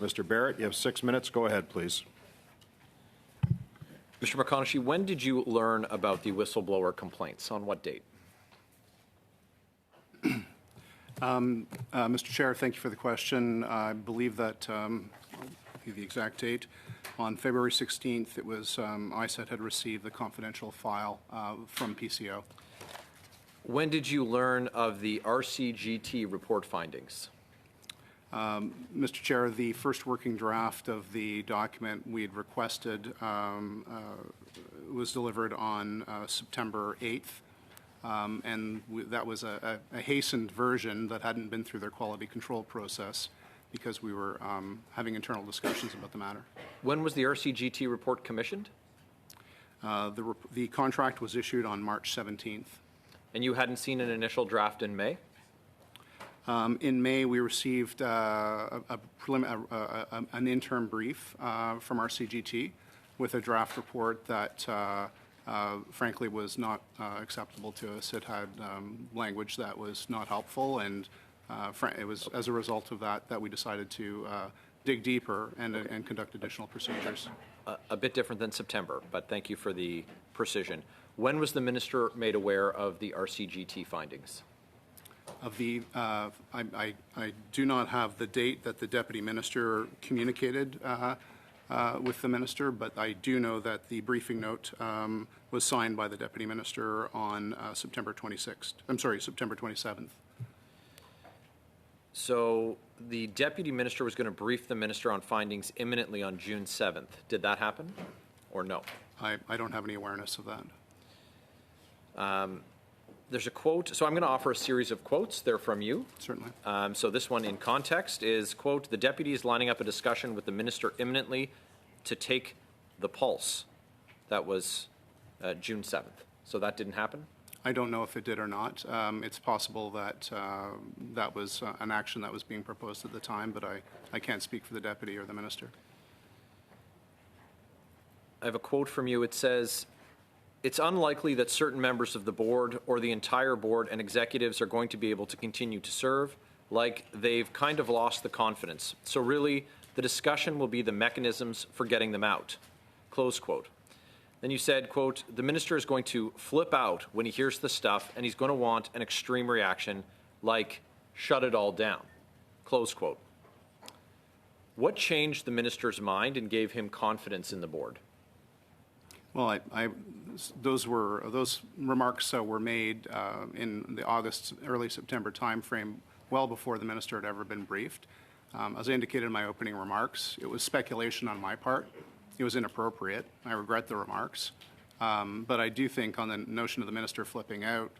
Mr. Barrett, you have 6 minutes. Go ahead, please. Mr. McConaughey, when did you learn about the whistleblower complaints? On what date? Mr. Chair, thank you for the question. I believe that, I'll give you the exact date. On February 16th, it was ISET had received the confidential file from PCO. When did you learn of the RCGT report findings? Mr. Chair, the first working draft of the document we had requested was delivered on September 8th. And that was a hastened version that hadn't been through their quality control process because we were having internal discussions about the matter. When was the RCGT report commissioned? The contract was issued on March 17th. And you hadn't seen an initial draft in May? In May, we received an interim brief from RCGT with a draft report that frankly was not acceptable to us. It had language that was not helpful, and it was as a result of that we decided to dig deeper and conduct additional procedures. A bit different than September, but thank you for the precision. When was the minister made aware of the RCGT findings? I do not have the date that the deputy minister communicated with the minister, but I do know that the briefing note was signed by the deputy minister on September 26th. I'm sorry, September 27th. So the deputy minister was going to brief the minister on findings imminently on June 7th. Did that happen or no? I don't have any awareness of that. There's a quote. So I'm going to offer a series of quotes. They're from you. Certainly. So this one in context is, quote, "The deputy is lining up a discussion with the minister imminently to take the pulse." That was June 7th. So that didn't happen? I don't know if it did or not. It's possible that that was an action that was being proposed at the time, but I can't speak for the deputy or the minister. I have a quote from you. It says, "It's unlikely that certain members of the board or the entire board and executives are going to be able to continue to serve, like they've kind of lost the confidence. So really, the discussion will be the mechanisms for getting them out." Close quote. Then you said, quote, "The minister is going to flip out when he hears the stuff, and he's going to want an extreme reaction, like shut it all down." Close quote. What changed the minister's mind and gave him confidence in the board? Well, those remarks were made in the August, early September timeframe, well before the minister had ever been briefed. As I indicated in my opening remarks, it was speculation on my part. It was inappropriate. I regret the remarks. But I do think on the notion of the minister flipping out,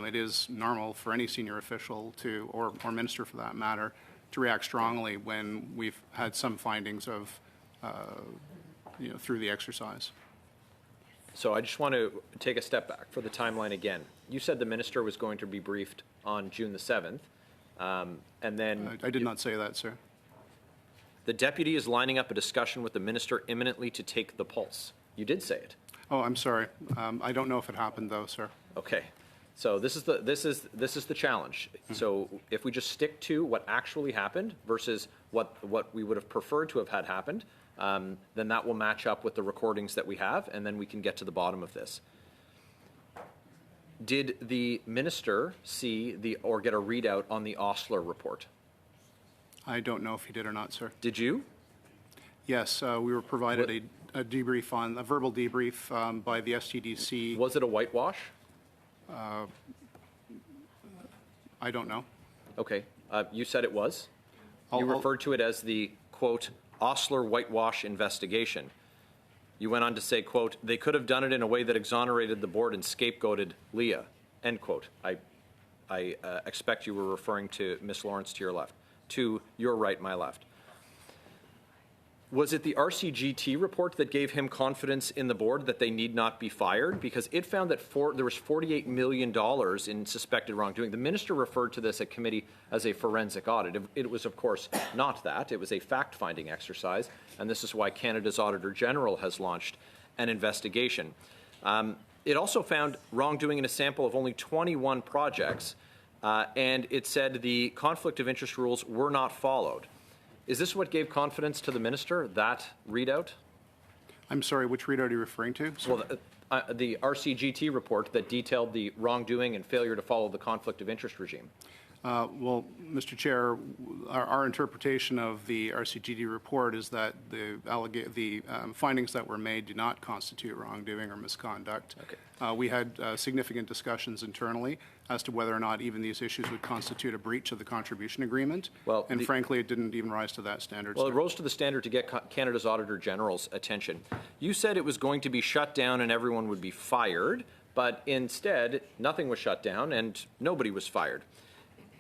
it is normal for any senior official to, or minister for that matter, to react strongly when we've had some findings of, through the exercise. So I just want to take a step back for the timeline again. You said the minister was going to be briefed on June the 7th, and then... I did not say that, sir. The deputy is lining up a discussion with the minister imminently to take the pulse. You did say it. Oh, I'm sorry. I don't know if it happened, though, sir. Okay. So this is the challenge. Mm-hmm. So if we just stick to what actually happened versus what we would have preferred to have had happened, then that will match up with the recordings that we have, and then we can get to the bottom of this. Did the minister see or get a readout on the Osler report? I don't know if he did or not, sir. Did you? Yes, we were provided a debrief a verbal debrief by the STDC. Was it a whitewash? I don't know. Okay. You said it was. You referred to it as the, quote, Osler whitewash investigation. You went on to say, quote, "They could have done it in a way that exonerated the board and scapegoated Leah," end quote. I expect you were referring to Ms. Lawrence to your left. To your right, my left. Was it the RCGT report that gave him confidence in the board that they need not be fired? Because it found that there was $48 million in suspected wrongdoing. The minister referred to this at committee as a forensic audit. It was, of course, not that. It was a fact-finding exercise, and this is why Canada's Auditor General has launched an investigation. It also found wrongdoing in a sample of only 21 projects, and it said the conflict of interest rules were not followed. Is this what gave confidence to the minister, that readout? I'm sorry, which readout are you referring to? Well, the RCGT report that detailed the wrongdoing and failure to follow the conflict of interest regime. Well, Mr. Chair, our interpretation of the RCGT report is that the findings that were made do not constitute wrongdoing or misconduct. Okay. We had significant discussions internally as to whether or not even these issues would constitute a breach of the contribution agreement. Well, and frankly, it didn't even rise to that standard. Well, sir. it rose to the standard to get Canada's Auditor General's attention. You said it was going to be shut down and everyone would be fired, but instead, nothing was shut down and nobody was fired.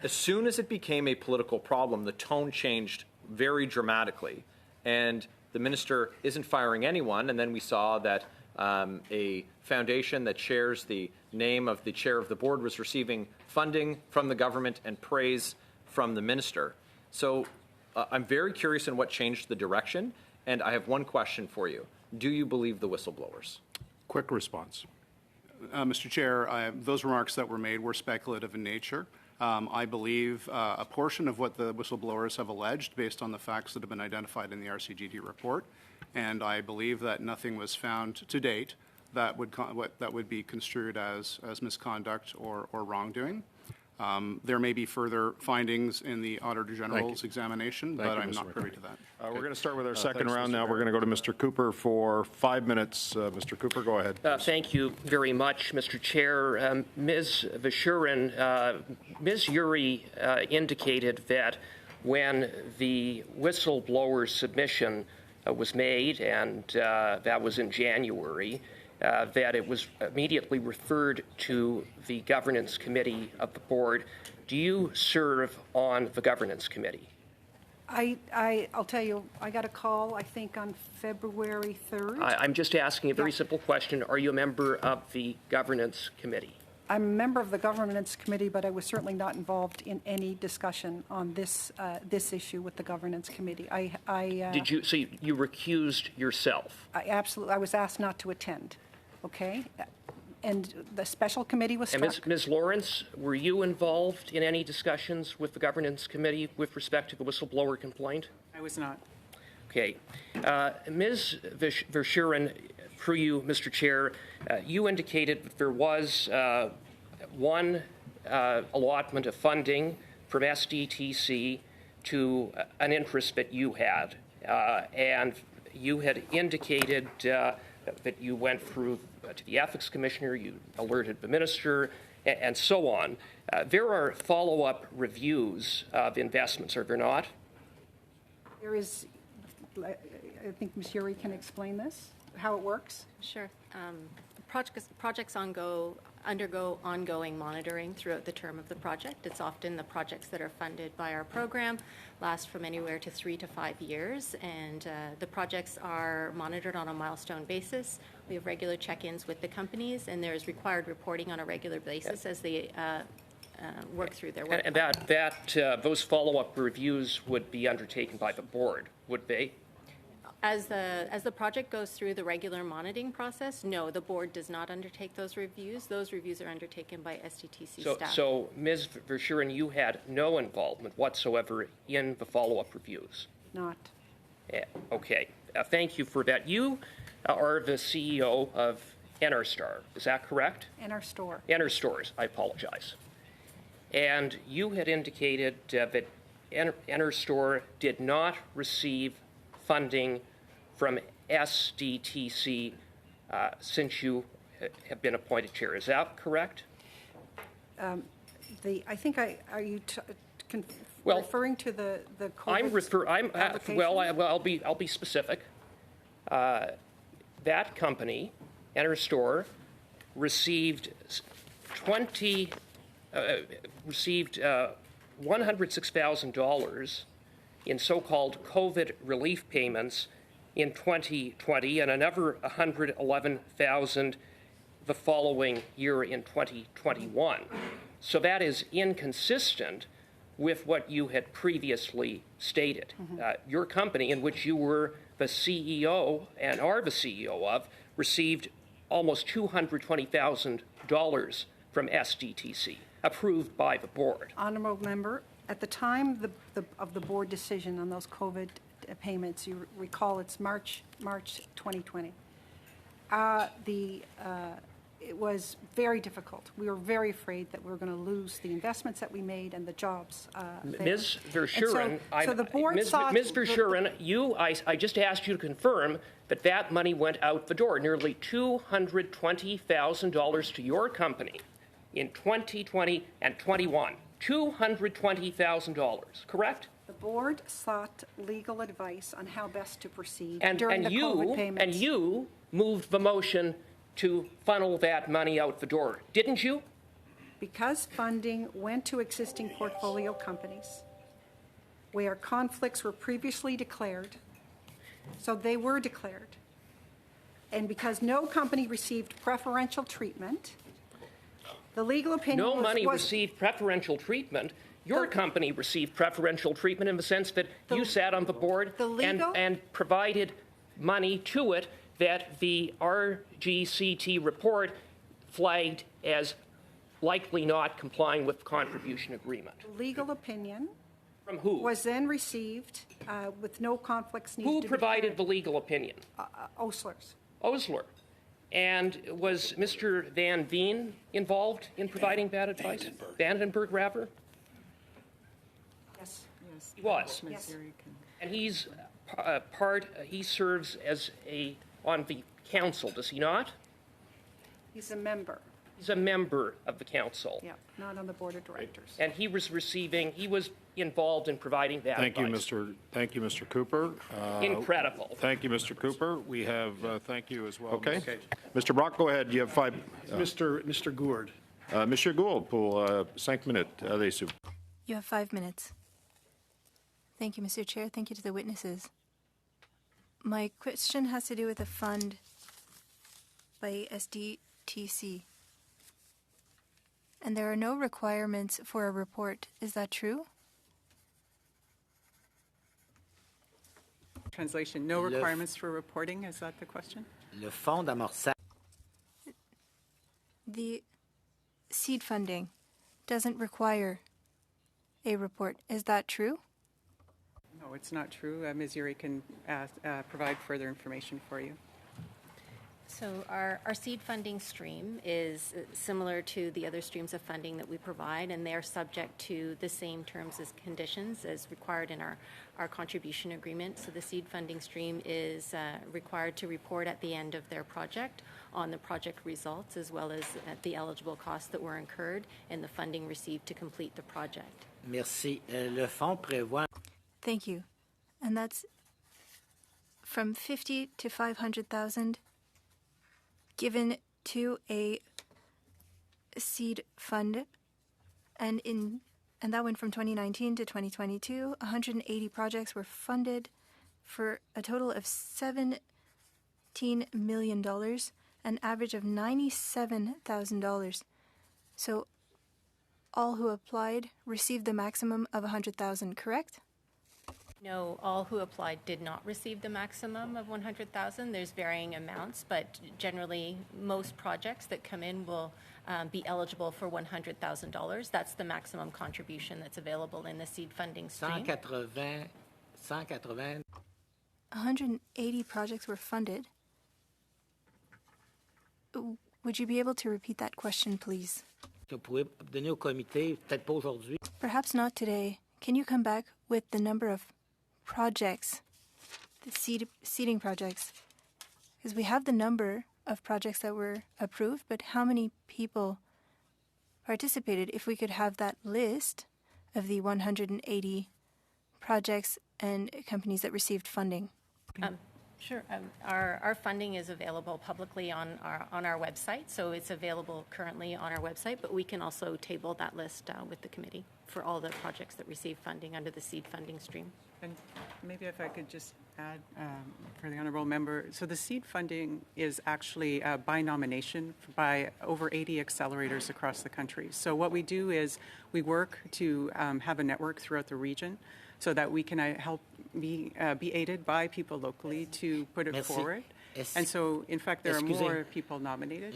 As soon as it became a political problem, the tone changed very dramatically, and the minister isn't firing anyone. And then we saw that a foundation that shares the name of the chair of the board was receiving funding from the government and praise from the minister. So I'm very curious in what changed the direction, and I have one question for you. Do you believe the whistleblowers? Quick response. Mr. Chair, those remarks that were made were speculative in nature. I believe a portion of what the whistleblowers have alleged based on the facts that have been identified in the RCGT report, and I believe that nothing was found to date that would be construed as misconduct or wrongdoing. There may be further findings in the Auditor General's examination, but I'm not privy to that. We're going to start with our second round now. We're going to go to Mr. Cooper for 5 minutes. Mr. Cooper, go ahead. Thank you very much, Mr. Chair. Ms. Vishurin, Ms. Uri indicated that when the whistleblower submission was made, and that was in January, that it was immediately referred to the governance committee of the board. Do you serve on the governance committee? I'll tell you, I got a call, I think, on February 3rd. I'm just asking a very simple question. Are you a member of the governance committee? I'm a member of the governance committee, but I was certainly not involved in any discussion on this issue with the governance committee. Did you? So you recused yourself? I was asked not to attend. Okay, and the special committee was struck. And Ms. Lawrence, were you involved in any discussions with the governance committee with respect to the whistleblower complaint? I was not. Okay. Ms. Vishurin, through you, Mr. Chair, you indicated that there was one allotment of funding from SDTC to an interest that you had. And you had indicated that you went through to the ethics commissioner, you alerted the minister, and so on. There are follow-up reviews of investments, are there not? There is, I think Ms. Uri can explain this, how it works. Sure. Projects undergo ongoing monitoring throughout the term of the project. It's often the projects that are funded by our program last from anywhere to 3 to 5 years, and the projects are monitored on a milestone basis. We have regular check-ins with the companies, and there is required reporting on a regular basis as they work through their work. And those follow-up reviews would be undertaken by the board, would they? As the project goes through the regular monitoring process, no, the board does not undertake those reviews. Those reviews are undertaken by SDTC staff. So, Ms. Vishurin, you had no involvement whatsoever in the follow-up reviews? Not. Okay. Thank you for that. You are the CEO of Enerstar, is that correct? Enerstore. Enerstores, I apologize. And you had indicated that Enerstore did not receive funding from SDTC since you have been appointed chair. Is that correct? Are you Well, referring to the COVID I'll be specific. That company, Enerstore, received $106,000 in so-called COVID relief payments in 2020 and another $111,000 the following year in 2021. So that is inconsistent with what you had previously stated. Your company, in which you were the CEO and are the CEO of, received almost $220,000 from SDTC, approved by the board. Honourable member, At the time of the board decision on those COVID payments, you recall it's March 2020. It was very difficult. We were very afraid that we were going to lose the investments that we made and the jobs. There. Ms. Verschuren, so the board Ms. thought Ms. Verschuren, I just asked you to confirm that that money went out the door, nearly $220,000 to your company in 2020 and 21. $220,000, correct? The board sought legal advice on how best to proceed during the COVID payments. And you moved the motion to funnel that money out the door, didn't you? Because funding went to existing portfolio companies where conflicts were previously declared, so they were declared, and because no company received preferential treatment, the legal opinion No money received preferential treatment. Your company received preferential treatment in the sense that you sat on the board and provided money to it that the RGCT report flagged as likely not complying with the contribution agreement. legal opinion From who? was then received with no conflicts needed to Who be provided the declared. legal opinion? Osler's. Osler. And was Mr. Van Veen involved in providing that advice? Vandenberg, rather? Yes. He was. Yes. And he's he serves as on the council, does he not? He's a member. He's a member of the council. Yeah, not on the board of directors. And he was involved in providing that advice. Thank you, Mr. Cooper. Incredible. Thank you, Mr. Cooper. We have, thank you as well. Okay. Mr. Brock, go ahead. You have 5. Mr. Gourde. Monsieur Gould, pour 5 minutes. Allez-y. You have 5 minutes. Thank you, Mr. Chair. Thank you to the witnesses. My question has to do with a fund by SDTC. And there are no requirements for a report. Is that true? Translation, no requirements for reporting, is that the question? Le fonds d'amorçage. The seed funding doesn't require a report. Is that true? No, it's not true. Ms. Yuri can provide further information for you. So our seed funding stream is similar to the other streams of funding that we provide, and they are subject to the same terms as conditions as required in our contribution agreement. So the seed funding stream is required to report at the end of their project on the project results, as well as the eligible costs that were incurred and the funding received to complete the project. Merci. Le fonds prévoit. Thank you. And that's from 50 to 500,000 given to a seed fund, and that went from 2019 to 2022. 180 projects were funded for a total of $17 million, an average of $97,000. So all who applied received the maximum of 100,000, correct? No, all who applied did not receive the maximum of 100,000. There's varying amounts, but generally most projects that come in will be eligible for $100,000. That's the maximum contribution that's available in the seed funding stream. 180 projects were funded. Would you be able to repeat that question, please? Perhaps not today. Can you come back with the number of projects, the seeding projects? Because we have the number of projects that were approved, but how many people participated? If we could have that list of the 180 projects and companies that received funding. Sure. Our funding is available publicly on our website, so it's available currently on our website, but we can also table that list with the committee for all the projects that receive funding under the seed funding stream. And maybe if I could just add for the honourable member, so the seed funding is actually by nomination by over 80 accelerators across the country. So what we do is we work to have a network throughout the region so that we can help be aided by people locally to put it forward. And so, in fact, there are more people nominated.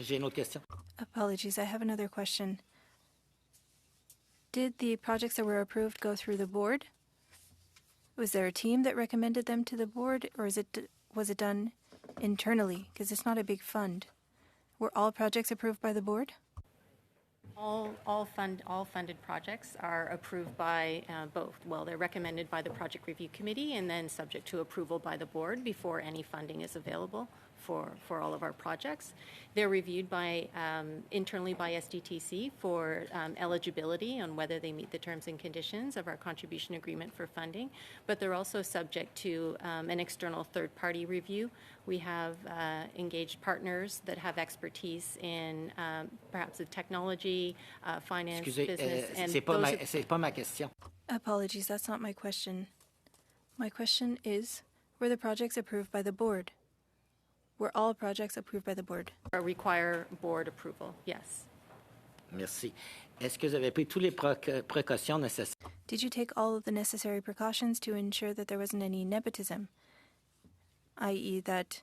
Apologies, I have another question. Did the projects that were approved go through the board? Was there a team that recommended them to the board, or was it done internally? Because it's not a big fund. Were all projects approved by the board? All funded projects are approved by both. Well, they're recommended by the Project Review Committee and then subject to approval by the board before any funding is available for all of our projects. They're reviewed by internally by SDTC for eligibility on whether they meet the terms and conditions of our contribution agreement for funding, but they're also subject to an external third-party review. We have engaged partners that have expertise in perhaps the technology, finance, business, and c'est pas ma question. Apologies, that's not my question. My question is, were the projects approved by the board? Were all projects approved by the board? require board approval, yes. Merci. Est-ce que vous avez pris toutes les précautions nécessaires? Did you take all of the necessary precautions to ensure that there wasn't any nepotism, i.e. that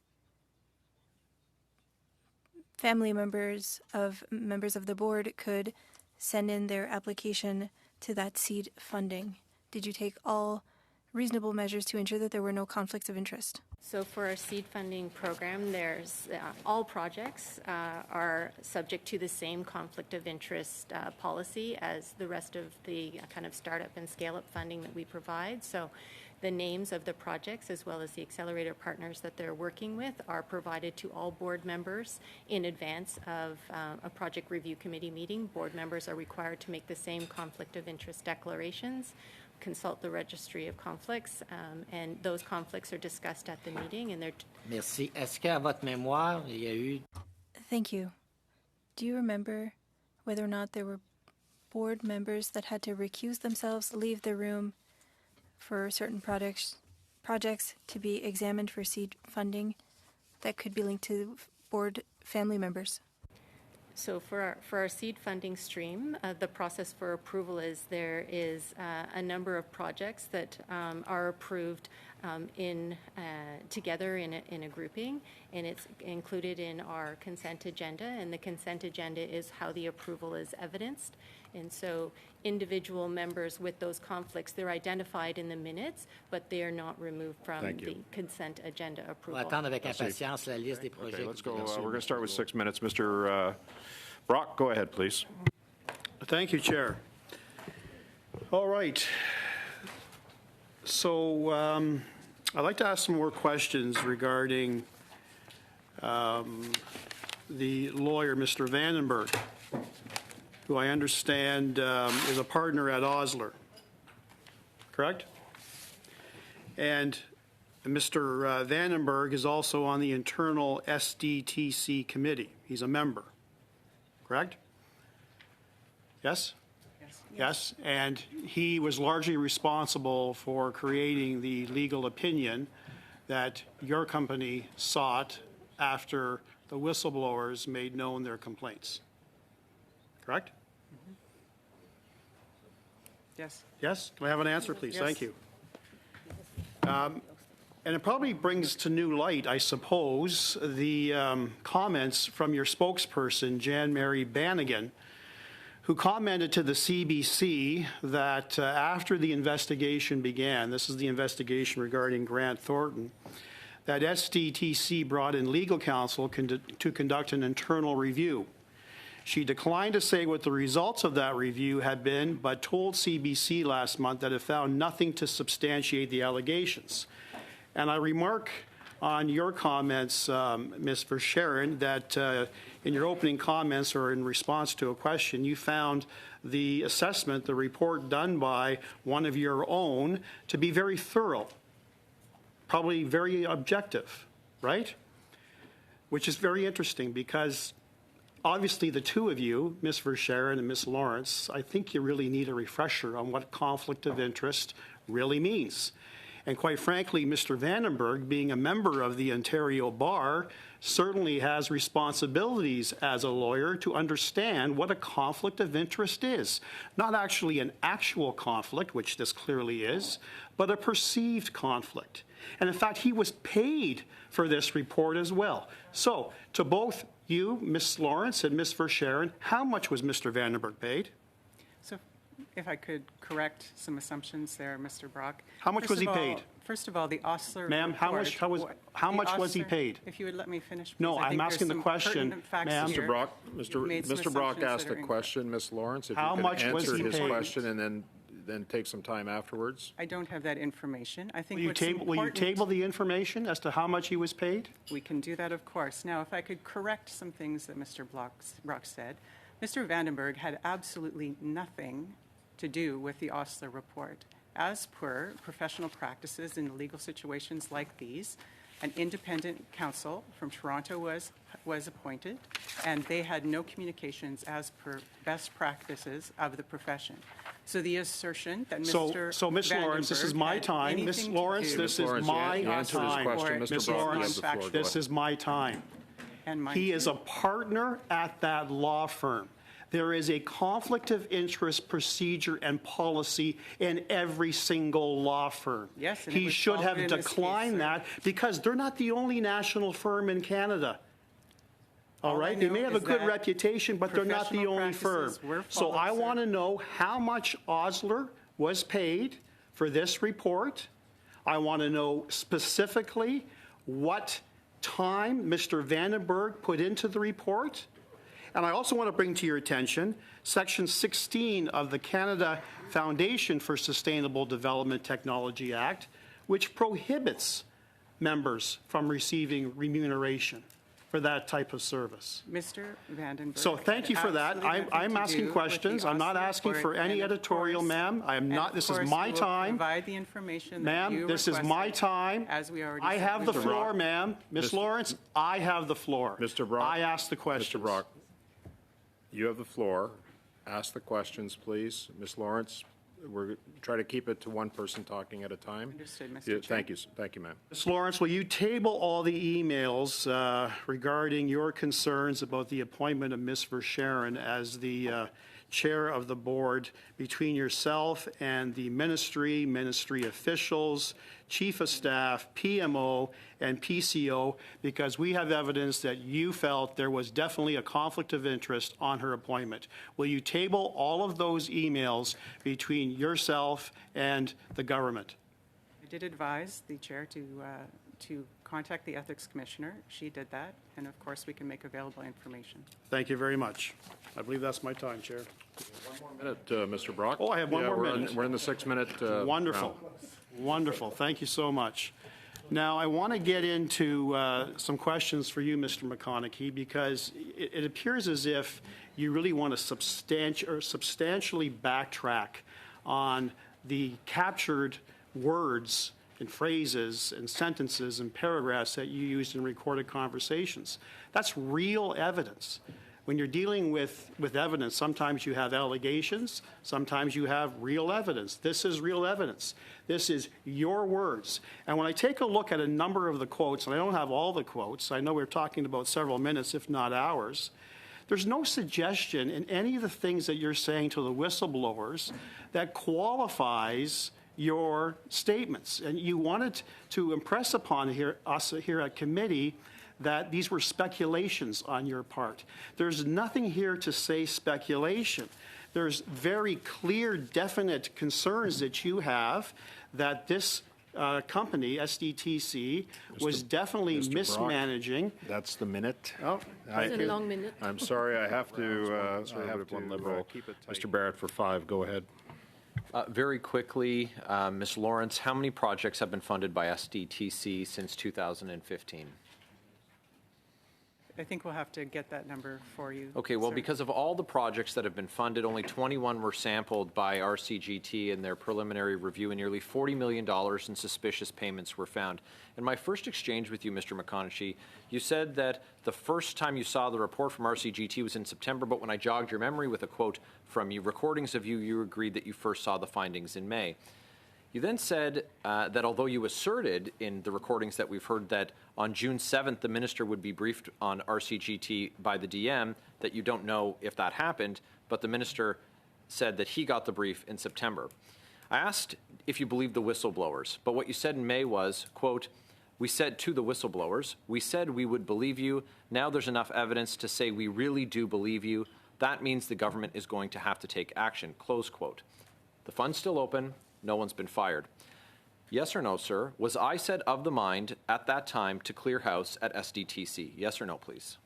family members of the board could send in their application to that seed funding? Did you take all reasonable measures to ensure that there were no conflicts of interest? So for our seed funding program, there's all projects are subject to the same conflict of interest policy as the rest of the kind of startup and scale-up funding that we provide. So the names of the projects as well as the accelerator partners that they're working with are provided to all board members in advance of a project review committee meeting. Board members are required to make the same conflict of interest declarations, consult the registry of conflicts, and those conflicts are discussed at the meeting, and they're... Merci. Est-ce qu'à votre mémoire, il y a eu... Thank you. Do you remember whether or not there were board members that had to recuse themselves, leave the room for certain projects to be examined for seed funding that could be linked to board family members? So for our seed funding stream, the process for approval is there is a number of projects that are approved together in a grouping, and it's included in our consent agenda, and the consent agenda is how the approval is evidenced. And so individual members with those conflicts, they're identified in the minutes, but they are not removed from the consent agenda On va approval. attendre avec impatience la liste des projets. Okay, let's go. We're going to start with 6 minutes. Mr. Brock, go ahead, please. Thank you, Chair. All right. So I'd like to ask some more questions regarding the lawyer, Mr. Vandenberg, who I understand is a partner at Osler, correct? And Mr. Vandenberg is also on the internal SDTC committee. He's a member, correct? Yes? Yes, and he was largely responsible for creating the legal opinion that your company sought after the whistleblowers made known their complaints. Correct? Yes. Yes? Can I have an answer, please? Yes. Thank you. And it probably brings to new light, I suppose, the comments from your spokesperson, Jan Mary Bannigan, who commented to the CBC that after the investigation began, this is the investigation regarding Grant Thornton, that SDTC brought in legal counsel to conduct an internal review. She declined to say what the results of that review had been, but told CBC last month that it found nothing to substantiate the allegations. And I remark on your comments, Ms. Verschaeren, that in your opening comments or in response to a question, you found the assessment, the report done by one of your own, to be very thorough, probably very objective, right? Which is very interesting because obviously the two of you, Ms. Verschaeren and Ms. Lawrence, I think you really need a refresher on what conflict of interest really means. And quite frankly, Mr. Vandenberg, being a member of the Ontario Bar, certainly has responsibilities as a lawyer to understand what a conflict of interest is. Not actually an actual conflict, which this clearly is, but a perceived conflict. And in fact, he was paid for this report as well. So, to both you, Ms. Lawrence and Ms. Verschaeren, how much was Mr. Vandenberg paid? So If I could correct some assumptions there, Mr. Brock. How much was he paid? First of all, the Osler Ma'am, how much- report- how the much was he Osler- paid? If you would let me finish, please. No, I I'm think there's asking the some question, pertinent facts ma'am. here. Mr. Brock, You've made some Mr. Brock assumptions asked that a are incorrect. question, Ms. Lawrence. If How you much could was answer he his paid? question and then take some time afterwards. I don't have that information. I think Will you what's table, will you important- table the information as to how much he was paid? We can do that, of course. Now, if I could correct some things that Mr. Brock said. Mr. Vandenberg had absolutely nothing to do with the Osler report. As per professional practices in legal situations like these, an independent counsel from Toronto was appointed, and they had no communications as per best practices of the profession. So the assertion that Mr. So Ms. Lawrence, this is Vandenberg my had time. Ms. anything to Lawrence, do this is Lawrence, my you answered his time. question. Ms. Mr. Brock, Ms. you have Lawrence, the floor. Go this ahead. is my time. and mine He is too. a partner at that law firm. There is a conflict of interest procedure and policy in every single law firm. Yes, and it He was should have followed in this case, declined sir. that because they're not the only national firm in Canada. All All I right? They may know have a is good that reputation, but they're not the professional only firm. practices were So followed, I sir. want to know how much Osler was paid for this report. I want to know specifically what time Mr. Vandenberg put into the report. And I also want to bring to your attention Section 16 of the Canada Foundation for Sustainable Development Technology Act, which prohibits members from receiving remuneration for that type of service. Mr. Vandenberg. So thank you for that. had absolutely I'm nothing to asking do with questions. the I'm not Osler asking for report, any and of editorial, course- ma'am. I am and not, of this is course my we will time. Provide the information that Ma'am, you this is my requested, time. As we already I said, have the Mr. floor, Brock. ma'am. Ms. Mr. Lawrence, I have the floor. Mr. Brock. I asked the questions. Mr. Brock, you have the floor. Ask the questions, please. Ms. Lawrence, we're try to keep it to one person talking at a time. Understood, Mr. Yeah, Chair. Thank you, ma'am. Ms. Lawrence, will you table all the emails regarding your concerns about the appointment of Ms. Verscharen as the chair of the board between yourself and the ministry officials, chief of staff, PMO, and PCO, because we have evidence that you felt there was definitely a conflict of interest on her appointment. Will you table all of those emails between yourself and the government? I did advise the chair to contact the ethics commissioner. She did that, and of course, we can make available information. Thank you very much. I believe that's my time, Chair. Minute, Mr. Brock. Oh, I have one Yeah, more we're minute. We're in the 6-minute. Wonderful. Wonderful. Thank you so much. Now, I want to get into some questions for you, Mr. McConaughey, because it appears as if you really want to substantially backtrack on the captured words and phrases and sentences and paragraphs that you used in recorded conversations. That's real evidence. When you're dealing with evidence, sometimes you have allegations, sometimes you have real evidence. This is real evidence. This is your words. And when I take a look at a number of the quotes, and I don't have all the quotes, I know we're talking about several minutes, if not hours, there's no suggestion in any of the things that you're saying to the whistleblowers that qualifies your statements. And you wanted to impress upon us here at committee that these were speculations on your part. There's nothing here to say speculation. There's very clear, definite concerns that you have that this company, SDTC, was definitely Mr. Brock. mismanaging. That's the minute. Oh, It's a long minute. I'm sorry, I have to keep it tight. Mr. Barrett for 5, go ahead. Very quickly, Ms. Lawrence, how many projects have been funded by SDTC since 2015? I think we'll have to get that number for you. Okay, well, sir. because of all the projects that have been funded, only 21 were sampled by RCGT in their preliminary review, and nearly $40 million in suspicious payments were found. In my first exchange with you, Mr. McConaughey, you said that the first time you saw the report from RCGT was in September, but when I jogged your memory with a quote from you, recordings of you, you agreed that you first saw the findings in May. You then said that although you asserted in the recordings that we've heard that on June 7th the minister would be briefed on RCGT by the DM, that you don't know if that happened, but the minister said that he got the brief in September. I asked if you believed the whistleblowers, but what you said in May was, quote, "We said to the whistleblowers, we said we would believe you. Now there's enough evidence to say we really do believe you, that means the government is going to have to take action, close quote. The fund's still open. No one's been fired. Yes or no, sir? Was ISED of the mind at that time to clear house at SDTC? Yes or no, please?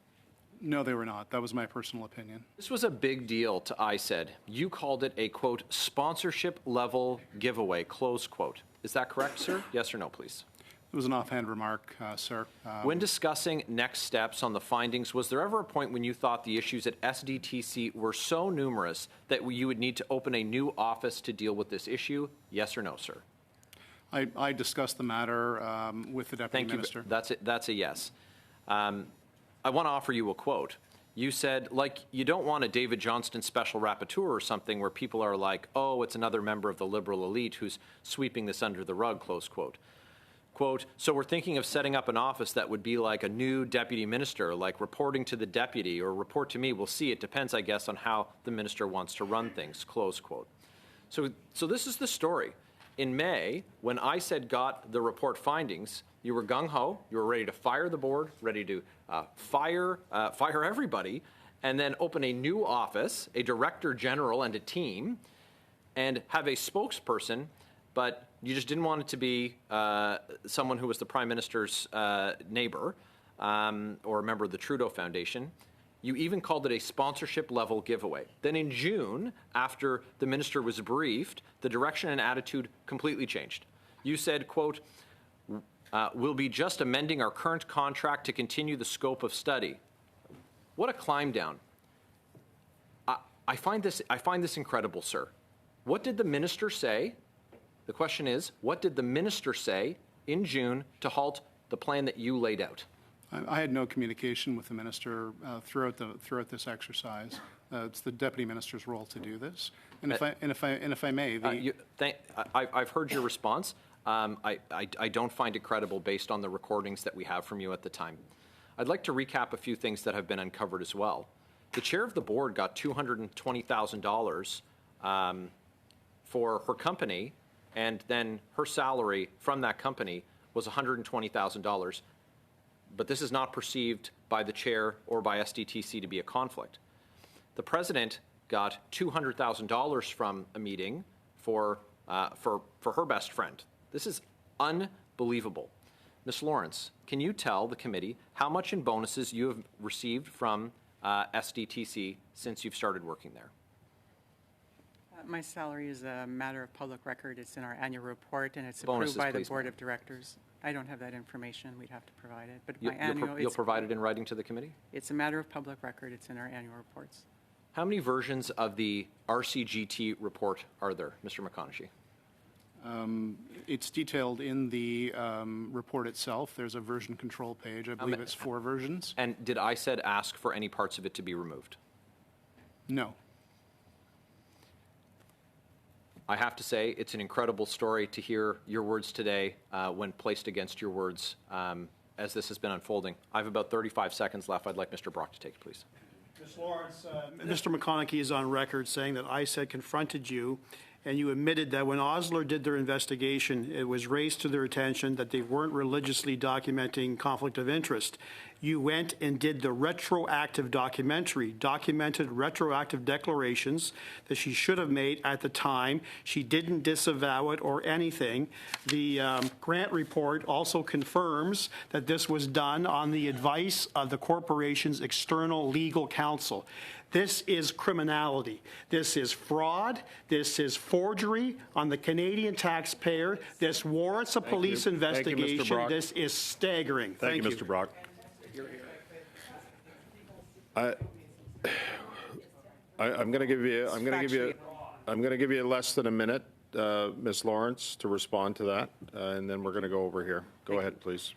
No, they were not. That was my personal opinion. This was a big deal to ISED. You called it a, quote, sponsorship level giveaway, close quote. Is that correct, sir? Yes or no, please? It was an offhand remark, sir. When discussing next steps on the findings, was there ever a point when you thought the issues at SDTC were so numerous that you would need to open a new office to deal with this issue? Yes or no, sir? I discussed the matter with the Deputy Minister. Thank you. That's a yes. I want to offer you a quote. You said, like, you don't want a David Johnston special rapporteur or something where people are like, oh, it's another member of the liberal elite who's sweeping this under the rug, close quote. Quote, so we're thinking of setting up an office that would be like a new deputy minister, like reporting to the deputy or report to me. We'll see. It depends, I guess, on how the minister wants to run things, close quote. So this is the story. In May, when ISED got the report findings, you were gung-ho, you were ready to fire the board, ready to fire everybody, and then open a new office, a director general and a team, and have a spokesperson, but you just didn't want it to be someone who was the Prime Minister's neighbor or a member of the Trudeau Foundation. You even called it a sponsorship-level giveaway. Then in June, after the minister was briefed, the direction and attitude completely changed. You said, quote, we'll be just amending our current contract to continue the scope of study. What a climb down. I find this incredible, sir. What did the minister say? The question is, what did the minister say in June to halt the plan that you laid out? I had no communication with the minister throughout this exercise. It's the deputy minister's role to do this. And if I may, I've heard your response. I don't find it credible based on the recordings that we have from you at the time. I'd like to recap a few things that have been uncovered as well. The chair of the board got $220,000 for her company, and then her salary from that company was $120,000. But this is not perceived by the chair or by SDTC to be a conflict. The president got $200,000 from a meeting for her best friend. This is unbelievable. Ms. Lawrence, can you tell the committee how much in bonuses you have received from SDTC since you've started working there? My salary is a matter of public record. It's in our annual report, and it's Bonuses, approved by the please, Board ma'am. of Directors. I don't have that information. We'd have to provide it. But You'll provide it in writing to the committee? It's a matter of public record. It's in our annual reports. How many versions of the RCGT report are there, Mr. McConaughey? it's detailed in the report itself. There's a version control page. I believe it's 4 versions. And did ISED ask for any parts of it to be removed? No. I have to say, it's an incredible story to hear your words today when placed against your words as this has been unfolding. I have about 35 seconds left. I'd like Mr. Brock to take it, please. Ms. Lawrence, Mr. McConaughey is on record saying that ISED confronted you, and you admitted that when Osler did their investigation, it was raised to their attention that they weren't religiously documenting conflict of interest. You went and did the retroactive documentary, documented retroactive declarations that she should have made at the time. She didn't disavow it or anything. The grant report also confirms that this was done on the advice of the corporation's external legal counsel. This is criminality. This is fraud. This is forgery on the Canadian taxpayer. This warrants a police investigation. Thank you, Mr. Brock. This is staggering. Thank you, Mr. Brock. I'm going to give you. I'm going to give you less than a minute, Ms. Lawrence, to respond to that, and then we're going to go over here. Go ahead, please.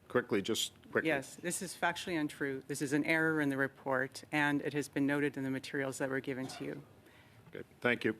Quickly, just quickly. Yes, this is factually untrue. This is an error in the report, and it has been noted in the materials that were given to you. Good. Thank you.